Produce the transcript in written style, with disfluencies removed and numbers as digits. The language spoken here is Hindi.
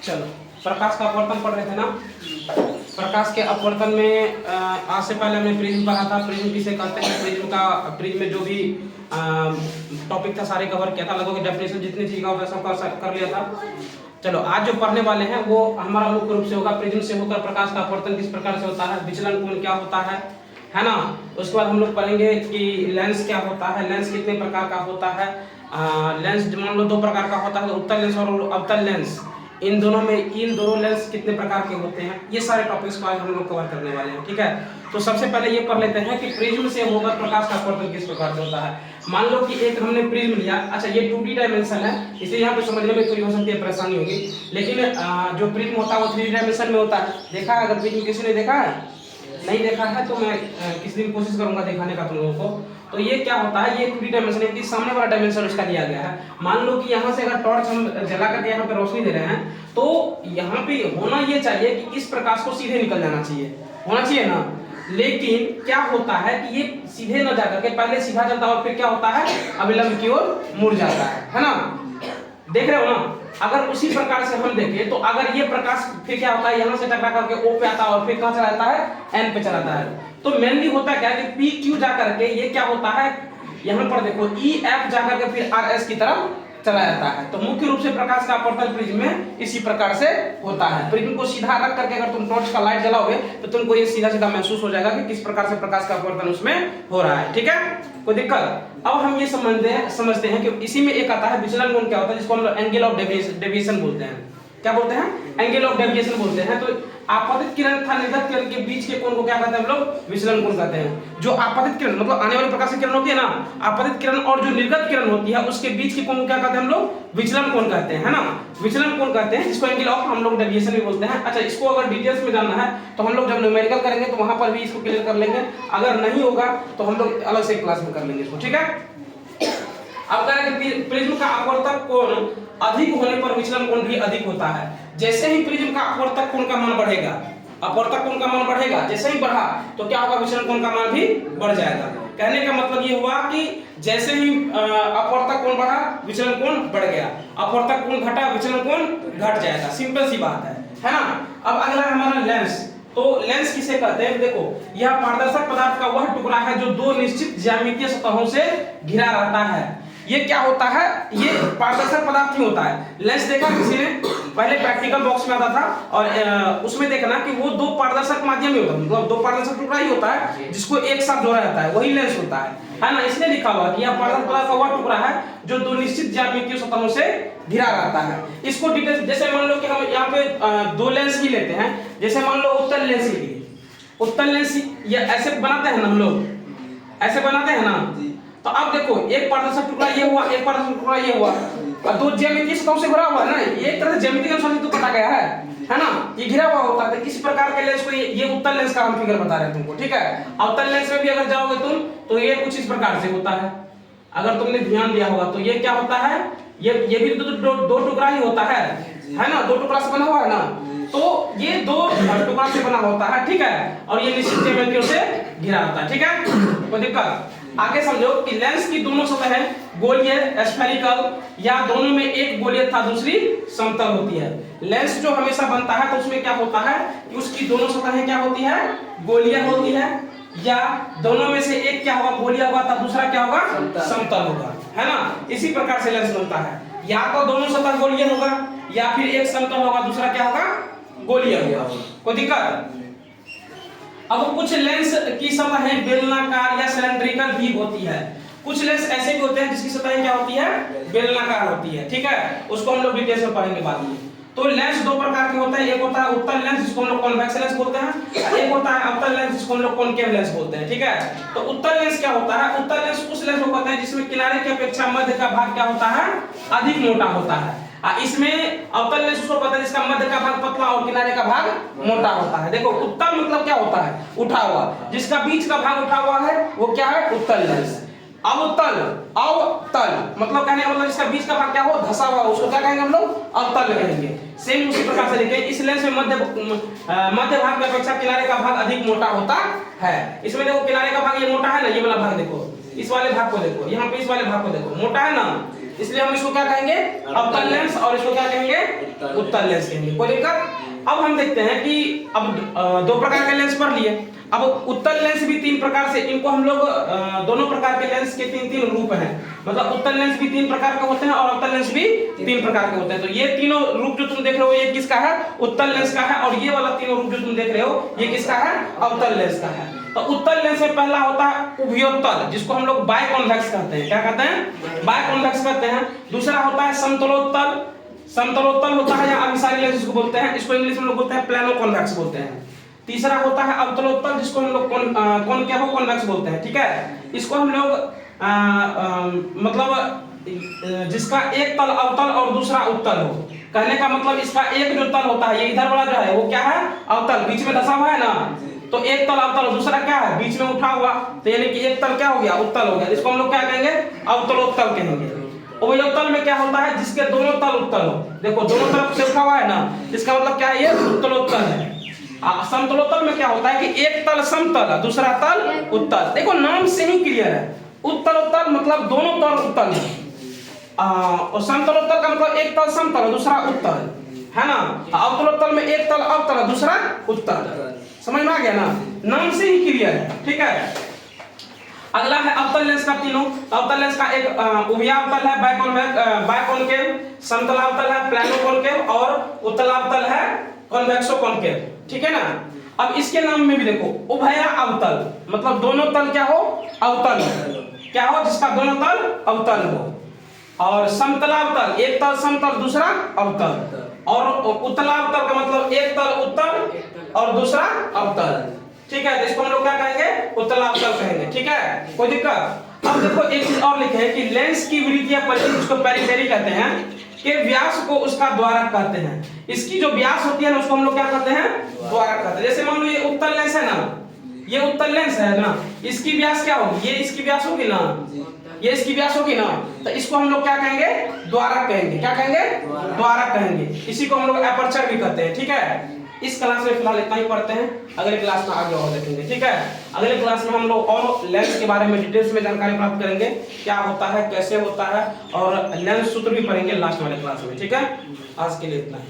चलो, प्रकाश का अपवर्तन पढ़ रहे थे ना। प्रकाश के अपवर्तन में आज से पहले हमने प्रिज्म पढ़ा था। प्रिज्म किसे कहते हैं, प्रिज्म में जो भी टॉपिक था सारे कवर किया था, लगभग डेफिनेशन जितनी चीज का होता है सब कर लिया था। चलो, आज जो पढ़ने वाले हैं वो हमारा मुख्य रूप से होगा प्रिज्म से होकर प्रकाश का अपवर्तन किस प्रकार से होता है, विचलन कोण क्या होता है ना। उसके बाद हम लोग पढ़ेंगे कि लेंस क्या होता है, लेंस कितने प्रकार का होता है। लेंस मान लो दो प्रकार का होता है, उत्तल लेंस और अवतल लेंस। इन दोनों लेंस कितने प्रकार के होते हैं, ये सारे टॉपिक्स को आज हम लोग कवर करने वाले हैं। ठीक है, तो सबसे पहले ये पढ़ लेते हैं कि प्रिज्म से होकर प्रकाश का अपवर्तन किस प्रकार से होता है। मान लो कि एक हमने प्रिज्म लिया, अच्छा ये 2D डायमेंशन है, इसलिए यहाँ पे समझने में थोड़ी हो सकती है परेशानी होगी, लेकिन जो प्रिज्म होता है वो 3D डायमेंशन में होता है। देखा है? अगर प्रिज्म किसी ने देखा है, नहीं देखा है तो मैं किसी दिन कोशिश करूंगा दिखाने का तुम लोगों को। तो ये क्या होता है, ये 2D डायमेंशन है, सामने वाला डायमेंशन उसका दिया गया है। मान लो कि यहाँ से अगर टॉर्च हम जला करके यहाँ पे रोशनी दे रहे हैं, तो यहाँ पे होना ये चाहिए कि इस प्रकाश को सीधे निकल जाना चाहिए, होना चाहिए ना। लेकिन क्या होता है कि ये सीधे न जाकर के पहले सीधा चलता है और फिर क्या होता है, अविलंब की ओर मुड़ जाता है ना। देख रहे हो ना। अगर उसी प्रकार से हम देखें तो अगर ये प्रकाश फिर क्या होता है, यहाँ से टकरा करके O पे आता है और फिर कहाँ चला जाता है, N पे चला जाता है। तो मेनली होता क्या है कि PQ जा करके ये क्या होता है, यहाँ पर देखो EF जा करके फिर RS की तरफ चला जाता है। तो मुख्य रूप से प्रकाश का अपवर्तन प्रिज्म में इसी प्रकार से होता है। प्रिज्म को सीधा रख करके अगर तुम टॉर्च का लाइट जलाओगे तो तुमको ये सीधा सीधा महसूस हो जाएगा कि किस प्रकार से प्रकाश का अपवर्तन उसमें हो रहा है। ठीक है, कोई दिक्कत? अब हम ये समझते हैं कि इसी में एक आता है विचलन कोण क्या होता है, जिसको हम लोग एंगल ऑफ डेविएशन बोलते हैं। क्या बोलते हैं? एंगल ऑफ डेविएशन बोलते हैं। तो आपतित किरण तथा निर्गत किरण के बीच के कोण को क्या कहते हैं हम लोग, विचलन कोण कहते हैं। जो आपतित किरण मतलब आने वाले प्रकाश की किरण होती है ना, आपतित किरण और जो निर्गत किरण होती है उसके बीच के कोण को क्या कहते हैं हम लोग, विचलन कोण कहते हैं, है ना। विचलन कोण कहते हैं, जिसको एंगल ऑफ हम लोग डेविएशन भी बोलते हैं। अच्छा, इसको अगर डिटेल्स में जानना है तो हम लोग जब न्यूमेरिकल करेंगे तो वहां पर भी इसको क्लियर कर लेंगे। अगर नहीं होगा तो हम लोग अलग से क्लास में कर लेंगे इसको। ठीक है, अब कह रहे हैं कि प्रिज्म का अपवर्तक कोण अधिक होने पर विचलन कोण भी अधिक होता है। जैसे ही प्रिज्म का अपवर्तक कोण का मान बढ़ेगा, अपवर्तक कोण का मान बढ़ेगा, जैसे ही बढ़ा तो क्या होगा, विचलन कोण का मान भी बढ़ जाएगा। कहने का मतलब ये हुआ कि जैसे ही अपवर्तक कोण बढ़ा विचलन कोण बढ़ गया, अपवर्तक कोण घटा विचलन कोण घट जाएगा। सिंपल सी बात है ना। अब अगला है हमारा लेंस। तो लेंस किसे कहते हैं, देखो यह पारदर्शक पदार्थ का वह टुकड़ा है जो दो निश्चित ज्यामितीय सतहों से घिरा रहता है। ये क्या होता है, ये पारदर्शक पदार्थ ही होता है। लेंस देखा किसी ने, पहले प्रैक्टिकल बॉक्स में आता था और उसमें देखना कि वो दो पारदर्शक माध्यम ही होता है, मतलब दो पारदर्शक टुकड़ा ही होता है जिसको एक साथ जोड़ा जाता है, वही लेंस होता है ना। इसलिए लिखा हुआ कि यह पारदर्शक पदार्थ का वह टुकड़ा है जो दो निश्चित ज्यामितीय सतहों से घिरा रहता है। इसको डिटेल्स, जैसे मान लो कि हम यहाँ पे दो लेंस ही लेते हैं, जैसे मान लो उत्तल लेंस ही लिए, उत्तल लेंस ये ऐसे बनाते हैं ना, हम लोग ऐसे बनाते हैं ना। तो अब देखो एक पारदर्शक टुकड़ा ये हुआ, एक पारदर्शक टुकड़ा ये हुआ, और दो ज्यामितीय सतहों से घिरा हुआ है ना। एक तरह से ज्यामिति के अनुसार तो काटा गया है ना, ये घिरा हुआ होता है। किसी प्रकार के लेंस को ये उत्तल लेंस का हम फिगर बता रहे हैं तुमको। ठीक है, अवतल लेंस में भी अगर जाओगे तुम तो ये कुछ इस प्रकार से होता है। अगर तुमने ध्यान दिया होगा तो ये क्या होता है, ये भी दो टुकड़ा ही होता है ना, दो टुकड़ा से बना हुआ है ना। तो ये दो टुकड़ा से बना होता है। ठीक है, और ये निश्चित ज्यामितियों से घिरा होता है। ठीक है, कोई दिक्कत? आगे समझो कि लेंस की दोनों सतहें गोलीय स्फेरिकल या दोनों में एक गोलीय तथा दूसरी समतल होती है। लेंस जो हमेशा बनता है तो उसमें क्या होता है कि उसकी दोनों सतहें क्या होती है, गोलीय होती है, या दोनों में से एक क्या होगा, गोलीय होगा तथा दूसरा क्या होगा, समतल होगा, है ना। इसी प्रकार से लेंस बनता है, या तो दोनों सतह गोलीय होगा या फिर एक समतल होगा, दूसरा क्या होगा, गोलीय होगा। कोई दिक्कत? अब कुछ लेंस की सतहें बेलनाकार या सिलेंड्रिकल भी होती है। कुछ लेंस ऐसे भी होते हैं जिसकी सतहें क्या होती है, बेलनाकार होती है। ठीक है, उसको हम लोग डिटेल्स में पढ़ेंगे बाद में। तो लेंस दो प्रकार के होते हैं, एक होता है उत्तल लेंस जिसको हम लोग कॉन्वेक्स लेंस बोलते हैं, एक होता है अवतल लेंस जिसको हम लोग कॉनकेव लेंस बोलते हैं। ठीक है, तो उत्तल लेंस क्या होता है, उत्तल लेंस उस लेंस को कहते हैं जिसमें किनारे की अपेक्षा मध्य का भाग क्या होता है, अधिक मोटा होता है। इसमें अवतल लेंस उसको कहते हैं जिसका मध्य का भाग पतला और किनारे का भाग मोटा होता है। देखो उत्तल मतलब क्या होता है, उठा हुआ, जिसका बीच का भाग उठा हुआ है वो क्या है, उत्तल लेंस। अवतल मतलब कहने का मतलब जिसका बीच का भाग क्या हो, धसा हुआ, उसको क्या कहेंगे हम लोग, अवतल कहेंगे। सेम उसी प्रकार से देखिए, इस लेंस में मध्य भाग की अपेक्षा किनारे का भाग अधिक मोटा होता है। इसमें देखो किनारे का भाग ये मोटा है ना, ये वाला भाग देखो, इस वाले भाग को देखो, यहाँ पे इस वाले भाग को देखो, मोटा है ना। इसलिए हम इसको क्या कहेंगे, अवतल लेंस, और इसको क्या कहेंगे, उत्तल लेंस कहेंगे। कोई दिक्कत? अब हम देखते हैं कि अब दो प्रकार के लेंस पढ़ लिए। अब उत्तल लेंस भी तीन प्रकार से, इनको हम लोग दोनों प्रकार के लेंस के तीन तीन रूप हैं, मतलब उत्तल लेंस भी तीन प्रकार के होते हैं और अवतल लेंस भी तीन प्रकार के होते हैं। तो ये तीनों रूप जो तुम देख रहे हो ये किसका है, उत्तल लेंस का है, और ये वाला तीनों रूप जो तुम देख रहे हो ये किसका है, अवतल लेंस का है। तो उत्तल लेंस में पहला होता है उभयोत्तल, जिसको हम लोग बायकॉन्वेक्स कहते हैं। क्या कहते हैं, बायकॉन्वेक्स कहते हैं। दूसरा होता है समतलोत्तल, समतलोत्तल होता है या अभिसारी लेंस जिसको बोलते हैं, इसको इंग्लिश में लोग बोलते हैं प्लानो कॉन्वेक्स बोलते हैं। तीसरा होता है अवतलोत्तल, जिसको हम लोग कॉनकेव कॉन्वेक्स बोलते हैं। ठीक है, इसको हम लोग मतलब जिसका एक तल अवतल और दूसरा उत्तल हो, कहने का मतलब इसका एक जो तल होता है, ये इधर वाला जो है वो क्या है, अवतल, बीच में धसा हुआ है ना, तो एक तल अवतल, दूसरा क्या है, बीच में उठा हुआ, तो यानी कि एक तल क्या हो गया, उत्तल हो गया, इसको हम लोग क्या कहेंगे, अवतलोत्तल कहेंगे। उभयोत्तल में क्या होता है, जिसके दोनों तल उत्तल हो, देखो दोनों तरफ से उठा हुआ है ना, इसका मतलब क्या है, ये उत्तलोत्तल है। समतलोत्तल में क्या होता है कि एक तल समतल, दूसरा तल उत्तल। देखो नाम से ही क्लियर है, उत्तलोत्तल मतलब दोनों तल उत्तल है, और समतलोत्तल का मतलब एक तल समतल दूसरा उत्तल है ना। अवतलोत्तल में एक तल अवतल दूसरा उत्तल, समझ में आ गया ना, नाम से ही क्लियर है। ठीक है, अगला है अवतल लेंस का तीनों। अवतल लेंस का एक उभयावतल है बायकॉन्केव, समतलावतल है प्लानो कॉनकेव, और उत्तलावतल है कॉन्वेक्सो कॉनकेव। ठीक है ना। अब इसके नाम में भी देखो, उभय अवतल मतलब दोनों तल क्या हो, अवतल क्या हो, जिसका दोनों तल अवतल हो, और समतलावतल एक तल समतल दूसरा अवतल, और उत्तलावतल का मतलब एक तल उत्तल और दूसरा अवतल। ठीक है, तो इसको हम लोग क्या कहेंगे, उत्तलावतल कहेंगे। ठीक है, कोई दिक्कत? अब देखो एक चीज और लिखे है कि लेंस की वृत्ति या परिधि, जिसको पेरिफेरी कहते हैं, के व्यास को उसका द्वारक कहते हैं। इसकी जो व्यास होती है ना, उसको हम लोग क्या कहते हैं, द्वारक कहते हैं। जैसे मान लो ये उत्तल लेंस है ना, ये उत्तल लेंस है ना, इसकी व्यास क्या होगी, ये इसकी व्यास होगी ना, ये इसकी व्यास होगी ना, तो इसको हम लोग क्या कहेंगे, द्वारक कहेंगे। क्या कहेंगे, द्वारक कहेंगे। इसी को हम लोग एपर्चर भी कहते हैं। ठीक है, इस क्लास में फिलहाल इतना ही पढ़ते हैं, अगले क्लास में आगे और देखेंगे। ठीक है, अगले क्लास में हम लोग और लेंस के बारे में डिटेल्स में जानकारी प्राप्त करेंगे, क्या होता है, कैसे होता है, और लेंस सूत्र भी पढ़ेंगे लास्ट वाले क्लास में। ठीक है, आज के लिए इतना ही।